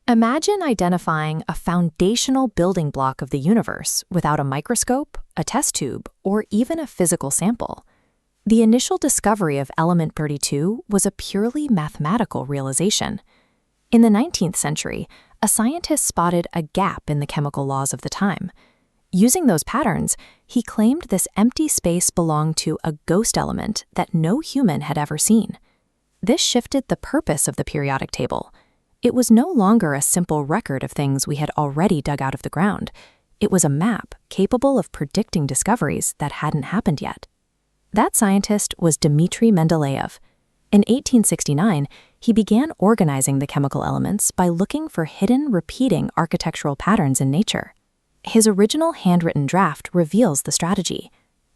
Imagine identifying a foundational building block of the universe without a microscope, a test tube, or even a physical sample. The initial discovery of element 32 was a purely mathematical realization. In the 19th century, a scientist spotted a gap in the chemical laws of the time. Using those patterns, he claimed this empty space belonged to a ghost element that no human had ever seen. This shifted the purpose of the periodic table. It was no longer a simple record of things we had already dug out of the ground. It was a map capable of predicting discoveries that hadn't happened yet. That scientist was Dmitri Mendeleev. In 1869, he began organizing the chemical elements by looking for hidden, repeating architectural patterns in nature. His original handwritten draft reveals the strategy.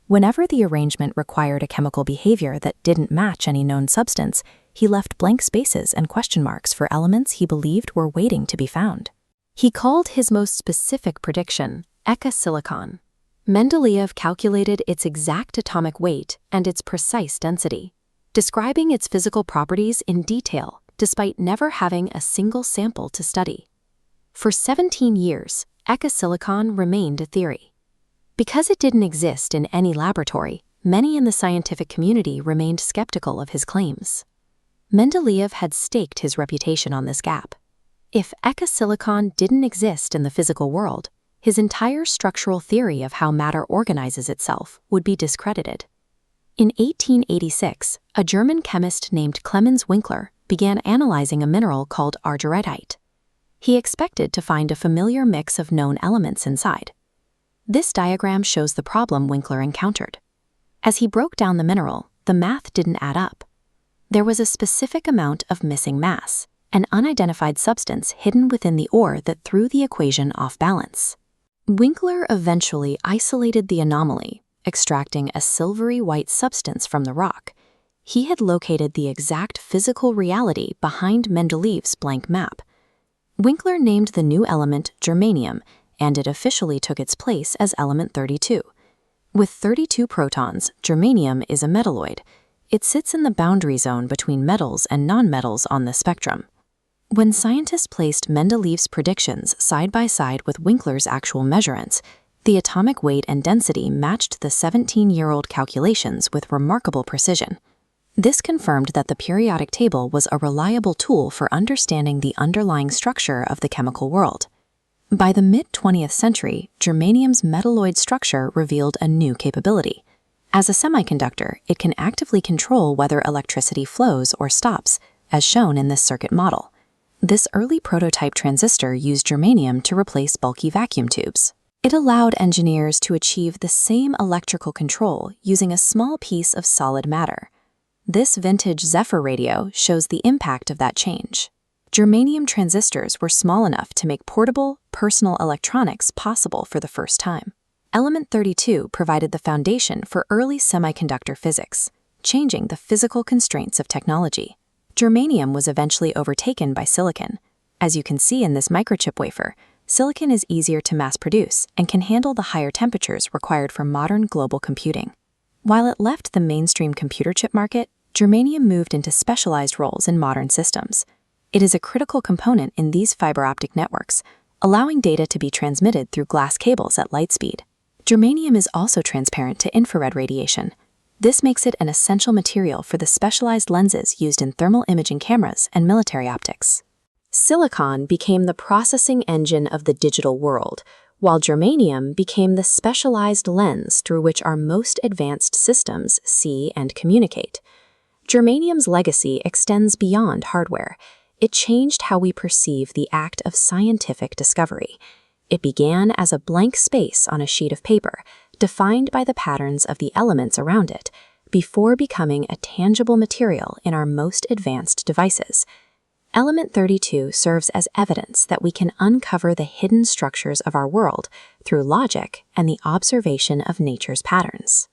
Whenever the arrangement required a chemical behavior that didn't match any known substance, he left blank spaces and question marks for elements he believed were waiting to be found. He called his most specific prediction eka-silicon. Mendeleev calculated its exact atomic weight and its precise density, describing its physical properties in detail despite never having a single sample to study. For 17 years, eka-silicon remained a theory. Because it didn't exist in any laboratory, many in the scientific community remained skeptical of his claims. Mendeleev had staked his reputation on this gap. If eka-silicon didn't exist in the physical world, his entire structural theory of how matter organizes itself would be discredited. In 1886, a German chemist named Clemens Winkler began analyzing a mineral called argyritite. He expected to find a familiar mix of known elements inside. This diagram shows the problem Winkler encountered. As he broke down the mineral, the math didn't add up. There was a specific amount of missing mass, an unidentified substance hidden within the ore that threw the equation off balance. Winkler eventually isolated the anomaly, extracting a silvery white substance from the rock. He had located the exact physical reality behind Mendeleev's blank map. Winkler named the new element germanium, and it officially took its place as element 32. With 32 protons, germanium is a metalloid. It sits in the boundary zone between metals and nonmetals on the spectrum. When scientists placed Mendeleev's predictions side by side with Winkler's actual measurements, the atomic weight and density matched the 17-year-old calculations with remarkable precision. This confirmed that the periodic table was a reliable tool for understanding the underlying structure of the chemical world. By the mid-20th century, germanium's metalloid structure revealed a new capability. As a semiconductor, it can actively control whether electricity flows or stops, as shown in this circuit model. This early prototype transistor used germanium to replace bulky vacuum tubes. It allowed engineers to achieve the same electrical control using a small piece of solid matter. This vintage Zephyr radio shows the impact of that change. Germanium transistors were small enough to make portable, personal electronics possible for the first time. Element 32 provided the foundation for early semiconductor physics, changing the physical constraints of technology. Germanium was eventually overtaken by silicon. As you can see in this microchip wafer, silicon is easier to mass produce and can handle the higher temperatures required for modern global computing. While it left the mainstream computer chip market, germanium moved into specialized roles in modern systems. It is a critical component in these fiber-optic networks, allowing data to be transmitted through glass cables at light speed. Germanium is also transparent to infrared radiation. This makes it an essential material for the specialized lenses used in thermal imaging cameras and military optics. Silicon became the processing engine of the digital world, while germanium became the specialized lens through which our most advanced systems see and communicate. Germanium's legacy extends beyond hardware. It changed how we perceive the act of scientific discovery. It began as a blank space on a sheet of paper, defined by the patterns of the elements around it, before becoming a tangible material in our most advanced devices. Element 32 serves as evidence that we can uncover the hidden structures of our world through logic and the observation of nature's patterns.